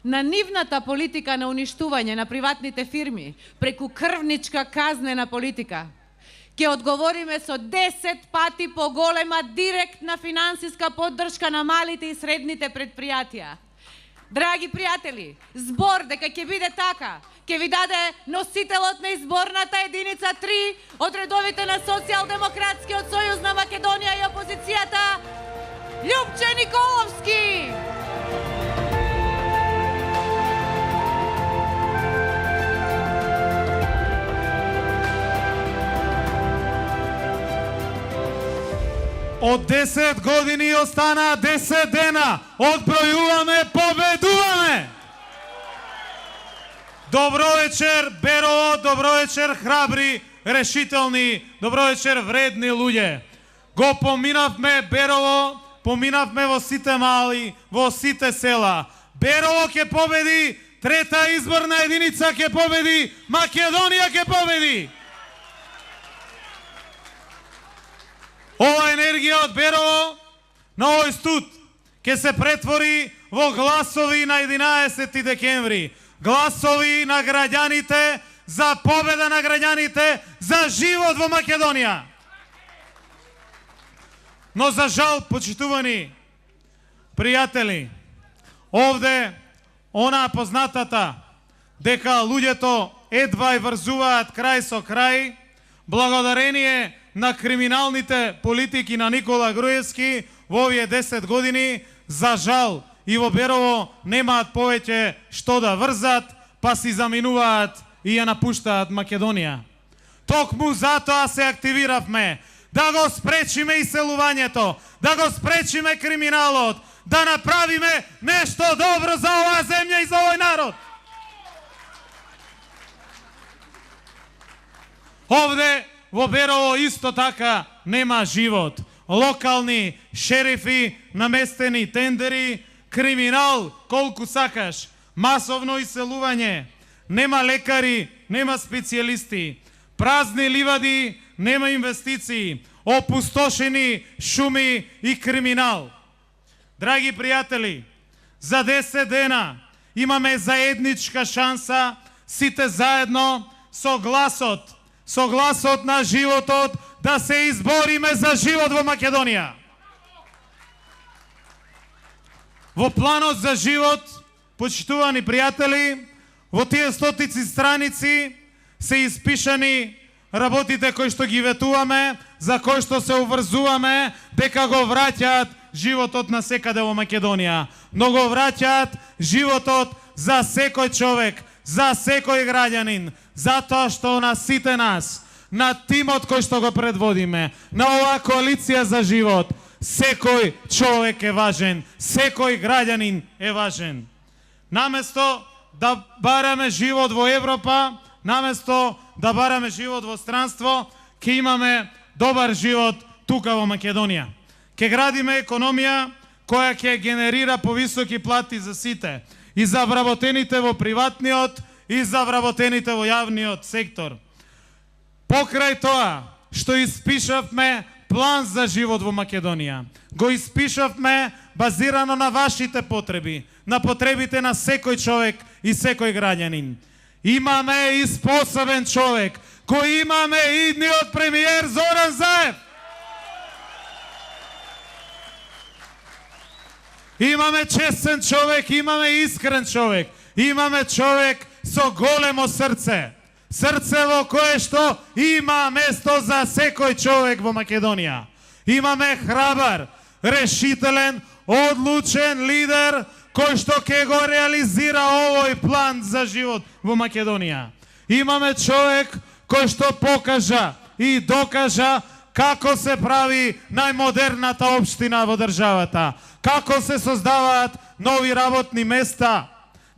на нивната политика на уништување на приватните фирми преку крвничка казнена политика, ќе одговориме со 10 пати поголема директна финансиска поддршка на малите и средните предпријатија. Драги пријатели, збор дека ќе биде така, ќе ви даде носителот на изборната единица 3 од редовите на Социјалдемократскиот сојуз на Македонија и опозицијата, Љупче Николовски! Од 10 години остана 10 дена. Одбројуваме, победуваме! Добро вечер, Берово, добро вечер, храбри, решителни, добро вечер, вредни луѓе. Го поминавме Берово, поминавме во сите мали, во сите села. Берово ќе победи, трета изборна единица ќе победи, Македонија ќе победи! Ова енергија од Берово на овој студ ќе се претвори во гласови на 11 декември. Гласови на граѓаните, за победа на граѓаните, за живот во Македонија. Но за жал, почитувани пријатели, овде она познатата дека луѓето едва и врзуваат крај со крај, благодарение на криминалните политики на Никола Груевски во овие 10 години, за жал и во Берово немаат повеќе што да врзат, па си заминуваат и ја напуштаат Македонија. Токму затоа се активиравме, да го спречиме иселувањето, да го спречиме криминалот, да направиме нешто добро за оваа земја и за овој народ. Овде во Берово исто така нема живот. Локални шерифи, наместени тендери, криминал колку сакаш, масовно иселување, нема лекари, нема специјалисти, празни ливади, нема инвестиции, опустошени шуми и криминал. Драги пријатели, за 10 дена имаме заедничка шанса сите заедно со гласот на животот да се избориме за живот во Македонија. Во планот за живот, почитувани пријатели, во тие стотици страници се испишани работите кои што ги ветуваме, за кои што се уврзуваме дека го враќаат животот на секаде во Македонија. Но го враќаат животот за секој човек, за секој граѓанин, затоа што на сите нас, на тимот кој што го предводиме, на оваа коалиција за живот, секој човек е важен, секој граѓанин е важен. Наместо да бараме живот во Европа, наместо да бараме живот во странство, ќе имаме добар живот тука во Македонија. Ќе градиме економија која ќе генерира повисоки плати за сите, и за вработените во приватниот, и за вработените во јавниот сектор. Покрај тоа што испишавме план за живот во Македонија, го испишавме базирано на вашите потреби, на потребите на секој човек и секој граѓанин. Имаме и способен човек, кој имаме идниот премиер Зоран Заев. Имаме честен човек, имаме искрен човек, имаме човек со големо срце. Срце во кое што има место за секој човек во Македонија. Имаме храбар, решителен, одлучен лидер кој што ќе го реализира овој план за живот во Македонија. Имаме човек кој што покажа и докажа како се прави најмодерната општина во државата, како се создаваат нови работни места,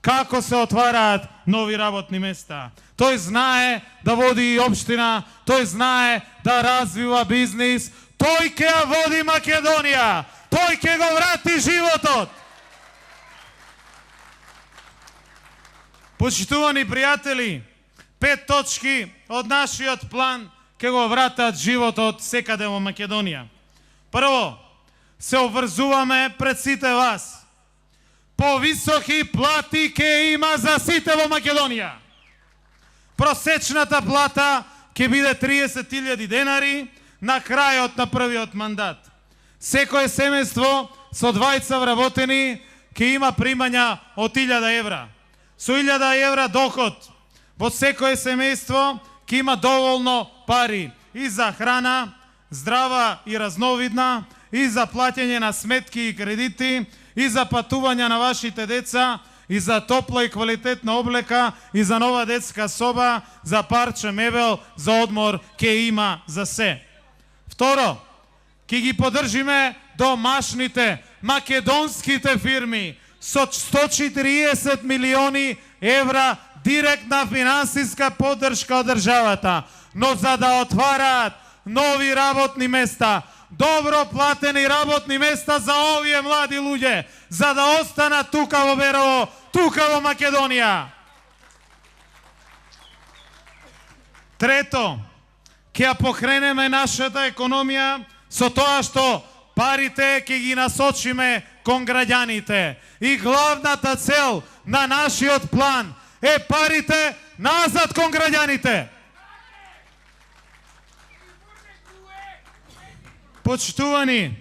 како се отвараат нови работни места. Тој знае да води и општина, тој знае да развива бизнис, тој ќе ја води Македонија, тој ќе го врати животот. Почитувани пријатели, 5 точки од нашиот план ќе го вратат животот секаде во Македонија. Прво, се обврзуваме пред сите вас. повисоки плати ке има за сите во Македонија. Просечната плата ќе биде 30.000 денари на крајот на првиот мандат. Секое семејство со двајца вработени ќе има примања од 1000 евра. Со 1000 евра доход во секое семејство ќе има доволно пари и за храна, здрава и разновидна, и за плаќање на сметки и кредити, и за патување на вашите деца, и за топла и квалитетна облека, и за нова детска соба, за парче мебел, за одмор, ќе има за се. Второ, ќе ги поддржиме домашните, македонските фирми со 140 милиони евра директна финансиска поддршка од државата, но за да отвараат нови работни места, добро платени работни места за овие млади луѓе, за да останат тука во Берово, тука во Македонија. Трето, ќе ја покренеме нашата економија со тоа што парите ќе ги насочиме кон граѓаните. И главната цел на нашиот план е парите назад кон граѓаните. Почитувани,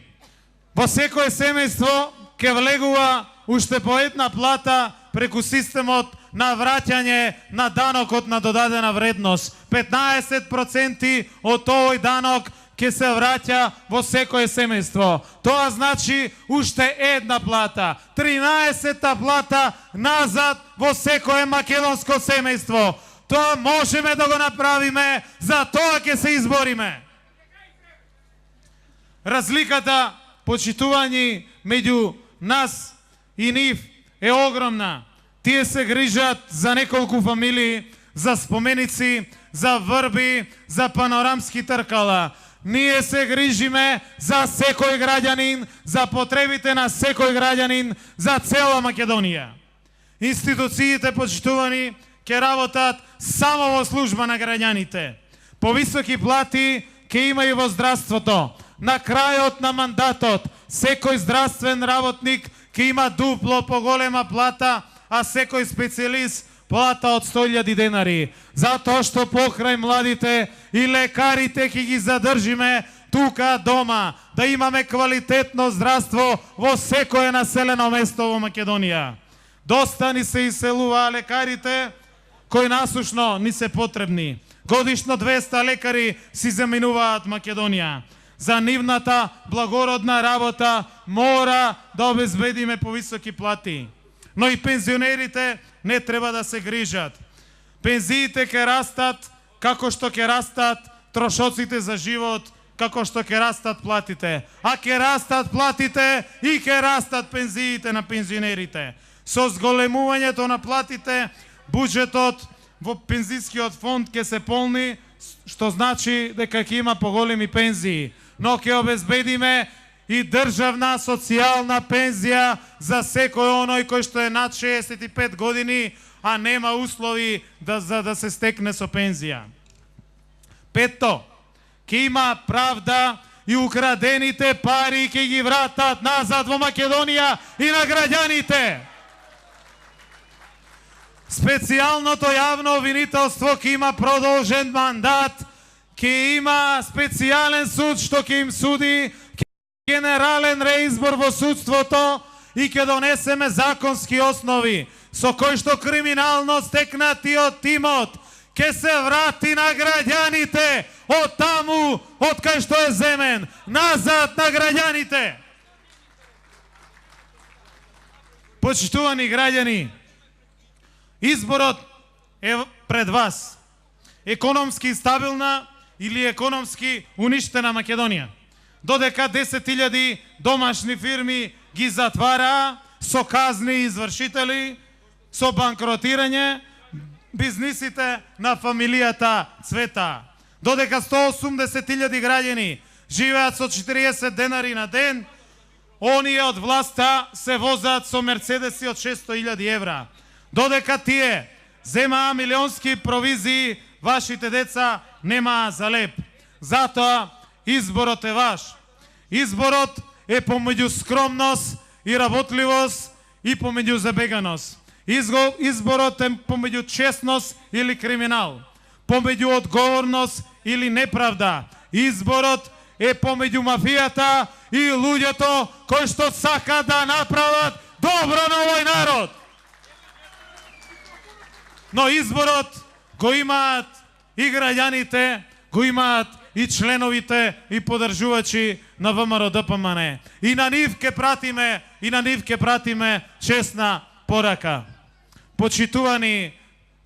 во секое семејство ќе влегува уште по една плата преку системот на враќање на данокот на додадена вредност. 15% од овој данок ќе се враќа во секое семејство. Тоа значи уште една плата, 13-та плата назад во секое македонско семејство. Тоа можеме да го направиме, за тоа ќе се избориме. Разликата, почитување, меѓу нас и нив е огромна. Тие се грижат за неколку фамилии, за споменици, за врби, за панорамски тркала. Ние се грижиме за секој граѓанин, за потребите на секој граѓанин, за цела Македонија. Институциите, почитувани, ќе работат само во служба на граѓаните. Повисоки плати ќе има и во здравството. На крајот на мандатот, секој здравствен работник ќе има дупло поголема плата, а секој специјалист плата од 100.000 денари. Затоа што покрај младите и лекарите ќе ги задржиме тука дома, да имаме квалитетно здравство во секое населено место во Македонија. Доста ни се иселуваа лекарите, кои насушно ни се потребни. Годишно 200 лекари си заминуваат Македонија. За нивната благородна работа мора да обезбедиме повисоки плати. Но и пензионерите не треба да се грижат. Пензиите ќе растат како што ќе растат трошоците за живот, како што ќе растат платите. А ќе растат платите и ќе растат пензиите на пензионерите. Со зголемувањето на платите, буџетот во пензискиот фонд ќе се полни, што значи дека ќе има поголеми пензии. Но ќе обезбедиме и државна социјална пензија за секој оној кој што е над 65 години, а нема услови за да се стекне со пензија. Пето, ќе има правда и украдените пари ќе ги вратат назад во Македонија и на граѓаните. Специјалното јавно обвинителство ќе има продолжен мандат, ќе има специјален суд што ќе им суди, генерален реизбор во судството и ќе донесеме законски основи со кој што криминално стекнатиот имот ќе се врати на граѓаните од таму од кај што е земен, назад на граѓаните. Почитувани граѓани, изборот е пред вас. Економски стабилна или економски уништена Македонија. Додека 10.000 домашни фирми ги затвараа со казни и извршители, со банкротирање, бизнисите на фамилијата цвета. Додека 180.000 граѓани живеат со 40 денари на ден, оние од власта се возат со мерцедеси од 600.000 евра. Додека тие земаа милионски провизии, вашите деца немаа за леп. Затоа изборот е ваш. Изборот е помеѓу скромност и работливост и помеѓу забеганост. Изборот е помеѓу честност или криминал, помеѓу одговорност или неправда. Изборот е помеѓу мафијата и луѓето кои што сакаат да направат добро на овој народ. Но изборот го имаат и граѓаните, го имаат и членовите и поддржувачи на ВМРО ДПМН. И на нив ке пратиме честна порака. Почитувани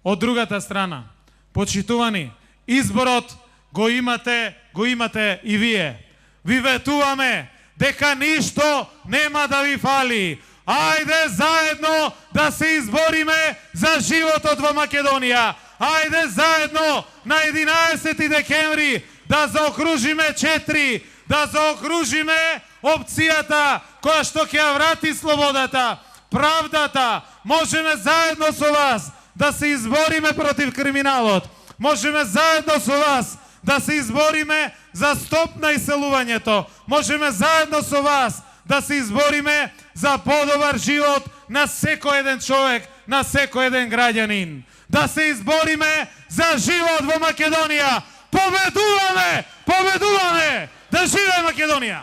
од другата страна, почитувани, изборот го имате и вие. Ви ветуваме дека ништо нема да ви фали. Ајде заедно да се избориме за животот во Македонија. Ајде заедно на 11 декември да заокружиме 4, да заокружиме опцијата која што ќе ја врати слободата, правдата. Можеме заедно со вас да се избориме против криминалот. Можеме заедно со вас да се избориме за стоп на иселувањето. Можеме заедно со вас да се избориме за подобар живот на секој еден човек, на секој еден граѓанин. Да се избориме за живот во Македонија. Победуваме! Победуваме! Да живее Македонија!